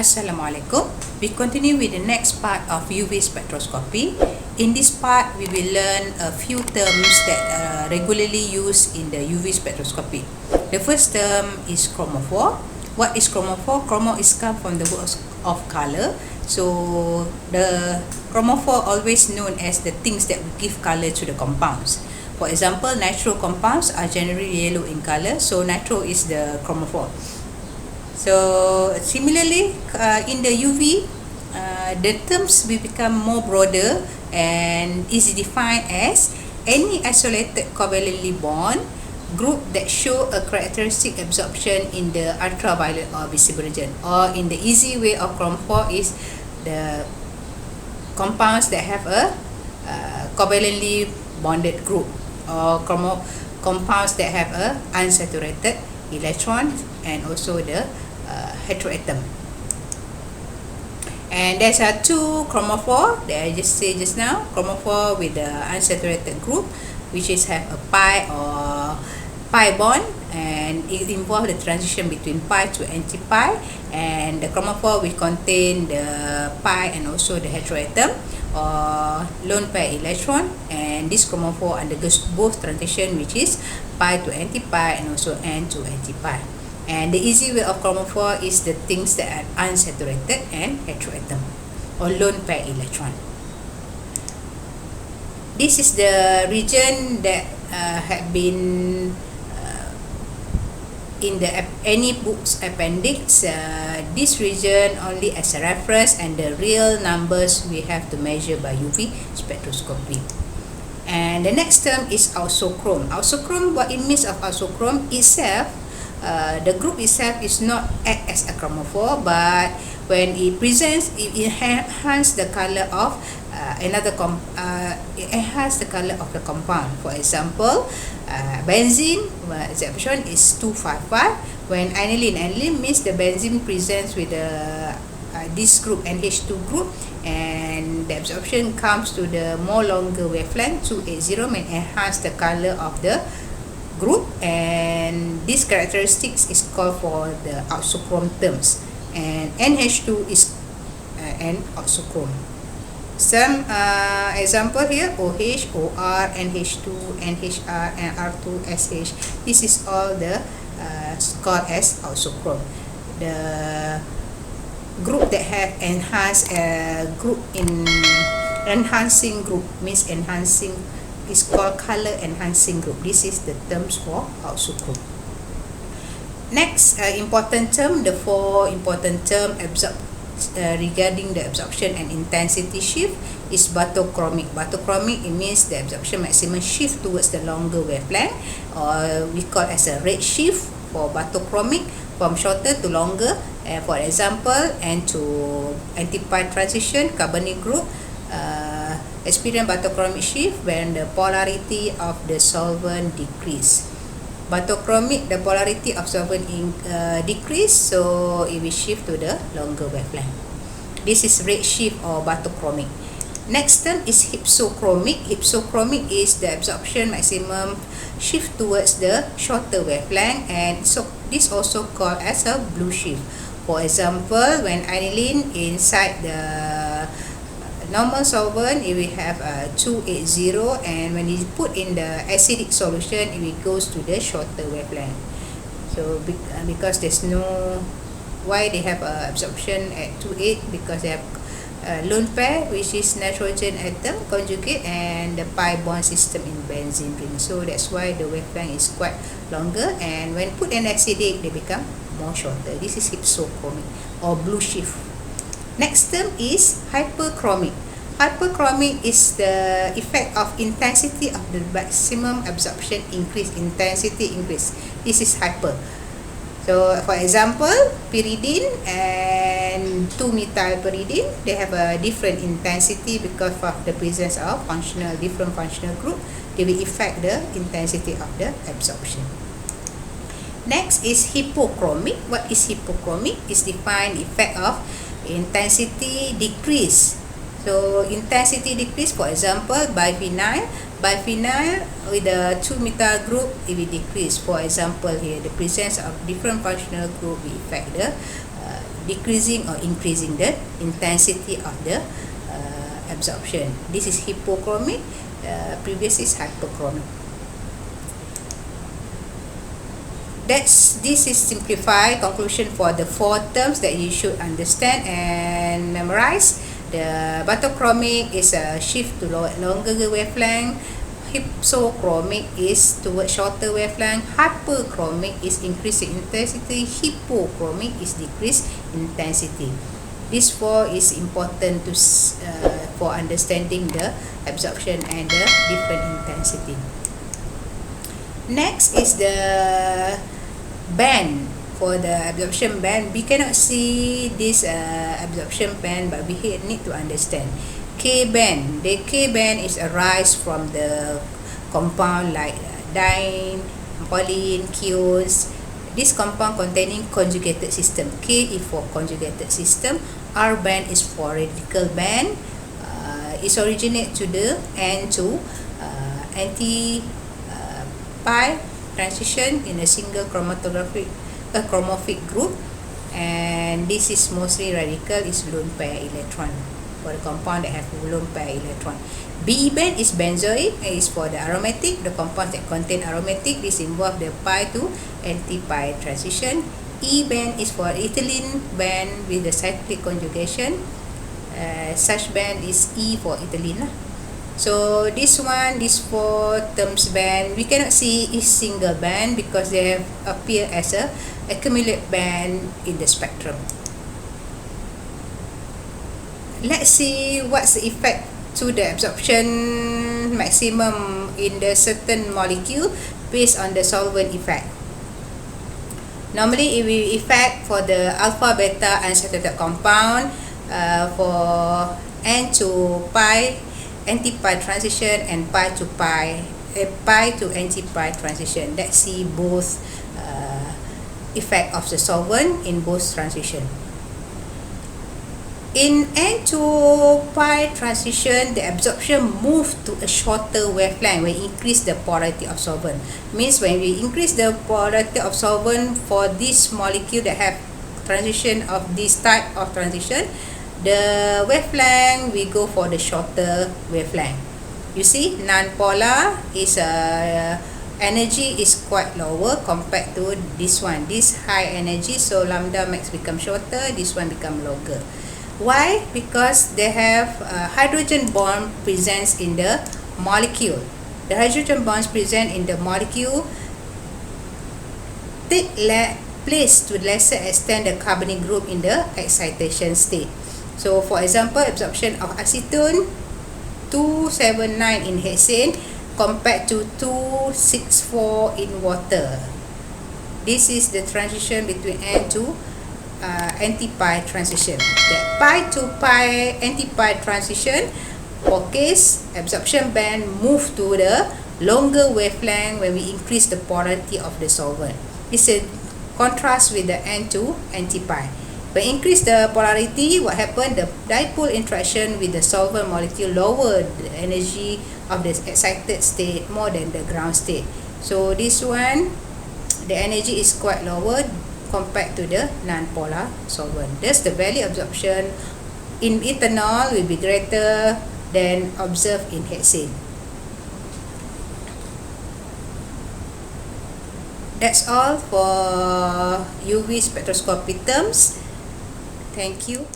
Assalamualaikum. We continue with the next part of UV spectroscopy. In this part, we will learn a few terms that are regularly used in the UV spectroscopy. The first term is chromophore. What is chromophore? Chromo is come from the word of color. So the chromophore always known as the things that will give color to the compounds. For example, nitro compounds are generally yellow in color, so nitro is the chromophore. So similarly, in the UV, the terms will become more broader and is defined as any isolated covalently bond group that show a characteristic absorption in the ultraviolet or visible region. Or in the easy way of chromophore is the compounds that have a covalently bonded group, or compounds that have a unsaturated electron and also the heteroatom. And there's two chromophore that I just said just now. Chromophore with the unsaturated group, which is have a pi or pi bond, and it involves the transition between pi to anti-pi. And the chromophore will contain the pi and also the heteroatom or lone pair electron, and this chromophore undergoes both transition, which is pi to anti-pi and also n to anti-pi. And the easy way of chromophore is the things that are unsaturated and heteroatom or lone pair electron. This is the region that had been in the any book's appendix. This region only as a reference, and the real numbers we have to measure by UV spectroscopy. And the next term is auxochrome. Auxochrome, what it means of auxochrome itself, the group itself is not act as a chromophore, but when it presents, it enhances the color of it enhances the color of the compound. For example, benzene, the option is 255. When aniline means the benzene presents with this group, NH2 group, and the absorption comes to the more longer wavelength 280, may enhance the color of the group, and this characteristics is called for the auxochrome terms, and NH2 is an auxochrome. Some example here: OH, OR, NH2, NHR, and R2SH. This is all the called as auxochrome. The group that have enhanced group in enhancing group means enhancing is called color enhancing group. This is the terms for auxochrome. Next important term, the four important term regarding the absorption and intensity shift is bathochromic. Bathochromic, it means the absorption maximum shift towards the longer wavelength, or we call as a red shift for bathochromic, from shorter to longer. For example, N to anti-pi transition, carbonyl group experience bathochromic shift when the polarity of the solvent decrease. Bathochromic, the polarity of solvent decrease, so it will shift to the longer wavelength. This is red shift or bathochromic. Next term is hypsochromic. Hypsochromic is the absorption maximum shift towards the shorter wavelength, and so this also called as a blue shift. For example, when aniline inside the normal solvent, it will have 280, and when you put in the acidic solution, it will goes to the shorter wavelength. So because there's no, why they have absorption at 28, because they have lone pair, which is nitrogen atom conjugate, and the pi bond system in benzene ring. So that's why the wavelength is quite longer, and when put in acidic, they become more shorter. This is hypsochromic or blue shift. Next term is hyperchromic. Hyperchromic is the effect of intensity of the maximum absorption increase, intensity increase. This is hyper. So for example, pyridine and 2-methylpyridine, they have a different intensity because of the presence of different functional group. They will affect the intensity of the absorption. Next is hypochromic. What is hypochromic? Is defined effect of intensity decrease. So intensity decrease, for example, biphenyl with the 2-methyl group, it will decrease. For example, here the presence of different functional group will affect the decreasing or increasing the intensity of the absorption. This is hypochromic. Previous is hyperchromic. This is simplified conclusion for the 4 terms that you should understand and memorize. The bathochromic is a shift to longer wavelength. Hypsochromic is towards shorter wavelength. Hyperchromic is increasing intensity. Hypochromic is decreased intensity. This 4 is important to for understanding the absorption and the different intensity. Next is the band. For the absorption band, we cannot see this absorption band, but we need to understand K band. The K band is arise from the compound like diene, polyene, keones. This compound containing conjugated system. K is for conjugated system. R band is for radical band. It originates to the N to anti pi transition in a single chromophic group, and this is mostly radical, is lone pair electron for the compound that have lone pair electron. B band is benzoic, is for the aromatic, the compounds that contain aromatic. This involve the pi to anti-pi transition. E band is for ethylene band with the cyclic conjugation. Such band is E for ethylene lah. So this 4 terms band, we cannot see is single band because they have appear as a accumulate band in the spectrum. Let's see what's the effect to the absorption maximum in the certain molecule based on the solvent effect. Normally it will affect for the alpha beta unsaturated compound for N to pi anti-pi transition and pi to anti-pi transition. Let's see both effect of the solvent in both transition. In N to pi transition, the absorption move to a shorter wavelength when increase the polarity of solvent. Means when we increase the polarity of solvent for this molecule that have transition of this type of transition, the wavelength we go for the shorter wavelength. You see, non-polar is energy is quite lower compared to this one. This high energy, so lambda max become shorter, this one become longer. Why? Because they have hydrogen bond presence in the molecule. The hydrogen bonds present in the molecule take place to lesser extent the carbonyl group in the excitation state. So for example, absorption of acetone 279 in hexane compared to 264 in water. This is the transition between N to anti-pi transition. The pi to pi anti-pi transition, for case absorption band move to the longer wavelength when we increase the polarity of the solvent. It's a contrast with the N to anti-pi. When increase the polarity, what happened? The dipole interaction with the solvent molecule lower the energy of the excited state more than the ground state. So this one, the energy is quite lower compared to the non-polar solvent. Thus the value absorption in ethanol will be greater than observed in hexane. That's all for UV spectroscopy terms. Thank you.